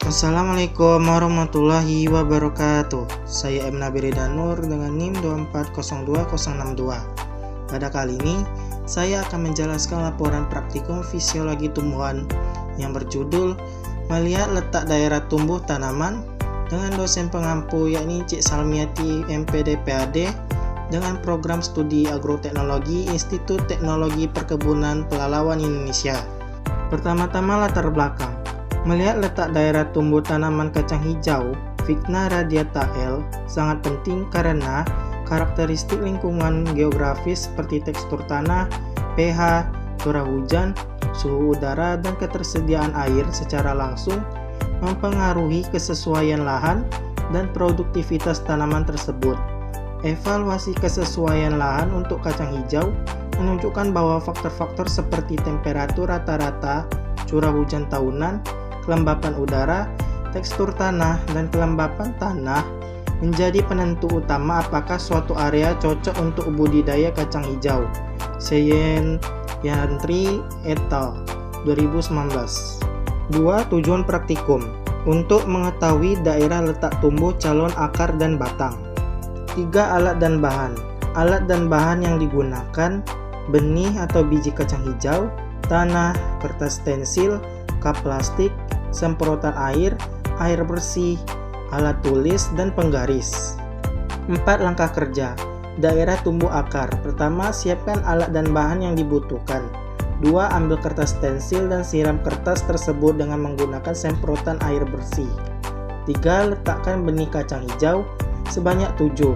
Assalamualaikum warahmatullahi wabarakatuh. Saya M. Nabil Danur dengan NIM 2402062. Pada kali ini, saya akan menjelaskan laporan praktikum fisiologi tumbuhan yang berjudul Melihat Letak Daerah Tumbuh Tanaman dengan dosen pengampu yakni Cik Salmiati MPD PhD dengan program studi agroteknologi Institut Teknologi Perkebunan Pelalawan Indonesia. Pertama-tama latar belakang. Melihat letak daerah tumbuh tanaman kacang hijau Vigna radiata L sangat penting karena karakteristik lingkungan geografis seperti tekstur tanah, pH, curah hujan, suhu udara, dan ketersediaan air secara langsung mempengaruhi kesesuaian lahan dan produktivitas tanaman tersebut. Evaluasi kesesuaian lahan untuk kacang hijau menunjukkan bahwa faktor-faktor seperti temperatur rata-rata, curah hujan tahunan, kelembapan udara, tekstur tanah, dan kelembapan tanah menjadi penentu utama apakah suatu area cocok untuk budidaya kacang hijau. Seyen Yantri et al. 2019. 2. Tujuan praktikum untuk mengetahui daerah letak tumbuh calon akar dan batang. 3. Alat dan bahan. Alat dan bahan yang digunakan: benih atau biji kacang hijau, tanah, kertas stensil, kap plastik, semprotan air, air bersih, alat tulis, dan penggaris. 4. Langkah kerja. Daerah tumbuh akar. Pertama, siapkan alat dan bahan yang dibutuhkan. 2. Ambil kertas stensil dan siram kertas tersebut dengan menggunakan semprotan air bersih. 3. Letakkan benih kacang hijau sebanyak 7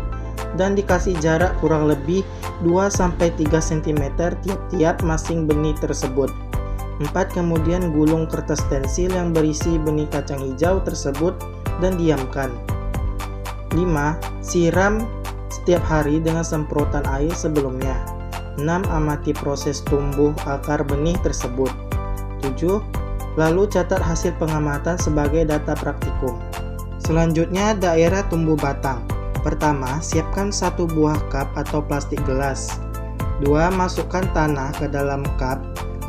dan dikasih jarak kurang lebih 2-3 cm tiap-tiap masing benih tersebut. 4. Kemudian gulung kertas stensil yang berisi benih kacang hijau tersebut dan diamkan. 5. Siram setiap hari dengan semprotan air sebelumnya. 6. Amati proses tumbuh akar benih tersebut. 7. Lalu catat hasil pengamatan sebagai data praktikum. Selanjutnya, daerah tumbuh batang. Pertama, siapkan 1 buah cup atau plastik gelas. 2. Masukkan tanah ke dalam cup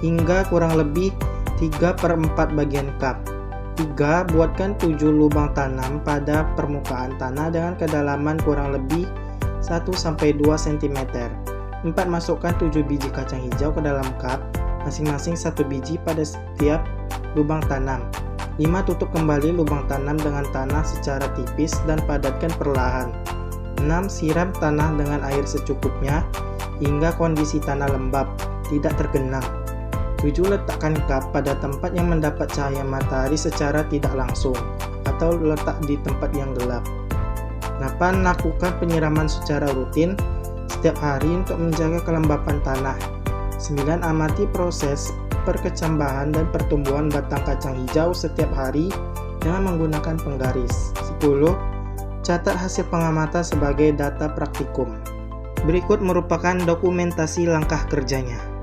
hingga kurang lebih 3/4 bagian cup. 3. Buatkan 7 lubang tanam pada permukaan tanah dengan kedalaman kurang lebih 1-2 cm. 4. Masukkan 7 biji kacang hijau ke dalam cup, masing-masing 1 biji pada setiap lubang tanam. 5. Tutup kembali lubang tanam dengan tanah secara tipis dan padatkan perlahan. 6. Siram tanah dengan air secukupnya hingga kondisi tanah lembab, tidak tergenang. 7. Letakkan cup pada tempat yang mendapat cahaya matahari secara tidak langsung atau letak di tempat yang gelap. 8. Lakukan penyiraman secara rutin setiap hari untuk menjaga kelembapan tanah. 9. Amati proses perkecambahan dan pertumbuhan batang kacang hijau setiap hari dengan menggunakan penggaris. 10. Catat hasil pengamatan sebagai data praktikum. Berikut merupakan dokumentasi langkah kerjanya.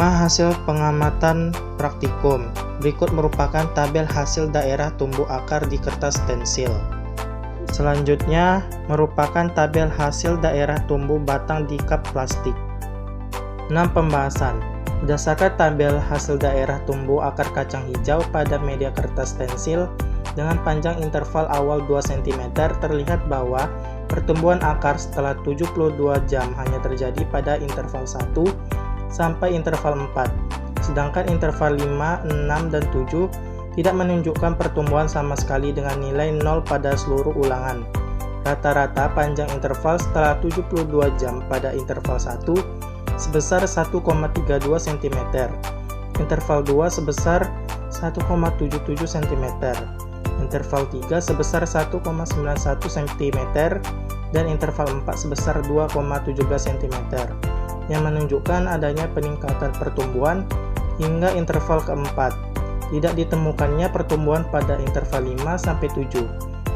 Hasil pengamatan praktikum. Berikut merupakan tabel hasil daerah tumbuh akar di kertas stensil. Selanjutnya merupakan tabel hasil daerah tumbuh batang di kap plastik. 6. Pembahasan. Berdasarkan tabel hasil daerah tumbuh akar kacang hijau pada media kertas stensil dengan panjang interval awal 2 cm, terlihat bahwa pertumbuhan akar setelah 72 jam hanya terjadi pada interval 1 sampai interval 4, sedangkan interval 5, 6, dan 7 tidak menunjukkan pertumbuhan sama sekali dengan nilai 0 pada seluruh ulangan. Rata-rata panjang interval setelah 72 jam pada interval 1 sebesar 1,32 cm, interval 2 sebesar 1,77 cm, interval 3 sebesar 1,91 cm, dan interval 4 sebesar 2,17 cm, yang menunjukkan adanya peningkatan pertumbuhan hingga interval keempat. Tidak ditemukannya pertumbuhan pada interval 5-7,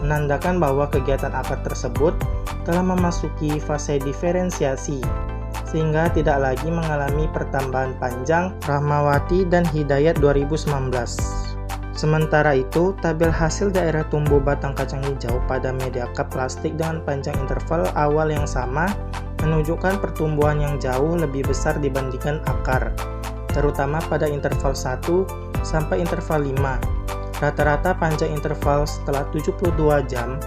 menandakan bahwa kegiatan akar tersebut telah memasuki fase diferensiasi, sehingga tidak lagi mengalami pertambahan panjang. Rahmawati dan Hidayat 2019. Sementara itu, tabel hasil daerah tumbuh batang kacang hijau pada media cup plastik dengan panjang interval awal yang sama menunjukkan pertumbuhan yang jauh lebih besar dibandingkan akar, terutama pada interval 1 sampai interval 5. Rata-rata panjang interval setelah 72 jam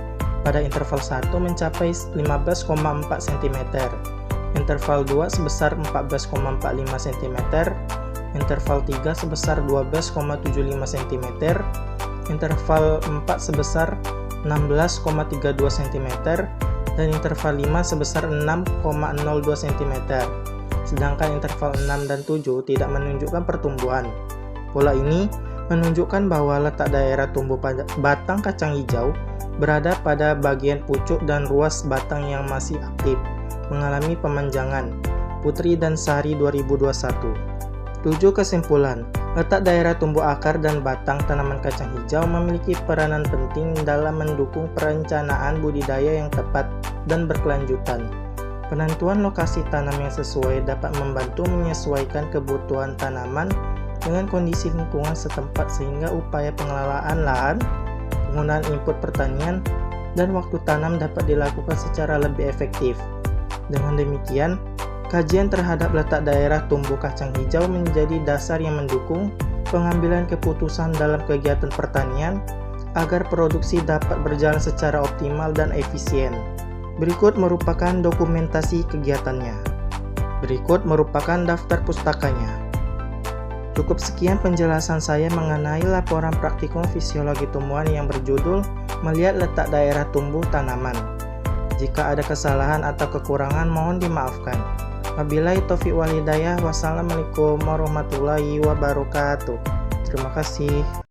pada interval 1 mencapai 15,4 cm, interval 2 sebesar 14,45 cm, interval 3 sebesar 12,75 cm, interval 4 sebesar 16,32 cm, dan interval 5 sebesar 6,02 cm. Sedangkan interval 6 dan 7 tidak menunjukkan pertumbuhan. Pola ini menunjukkan bahwa letak daerah tumbuh batang kacang hijau berada pada bagian pucuk dan ruas batang yang masih aktif, mengalami pemanjangan. Putri dan Sari 2021. 7. Kesimpulan. Letak daerah tumbuh akar dan batang tanaman kacang hijau memiliki peranan penting dalam mendukung perencanaan budidaya yang tepat dan berkelanjutan. Penentuan lokasi tanam yang sesuai dapat membantu menyesuaikan kebutuhan tanaman dengan kondisi lingkungan setempat, sehingga upaya pengelolaan lahan, penggunaan input pertanian, dan waktu tanam dapat dilakukan secara lebih efektif. Dengan demikian, kajian terhadap letak daerah tumbuh kacang hijau menjadi dasar yang mendukung pengambilan keputusan dalam kegiatan pertanian agar produksi dapat berjalan secara optimal dan efisien. Berikut merupakan dokumentasi kegiatannya. Berikut merupakan daftar pustakanya. Cukup sekian penjelasan saya mengenai laporan praktikum fisiologi tumbuhan yang berjudul Melihat Letak Daerah Tumbuh Tanaman. Jika ada kesalahan atau kekurangan mohon dimaafkan. Wabillahi taufiq wal hidayah. Wassalamualaikum warahmatullahi wabarakatuh. Terima kasih.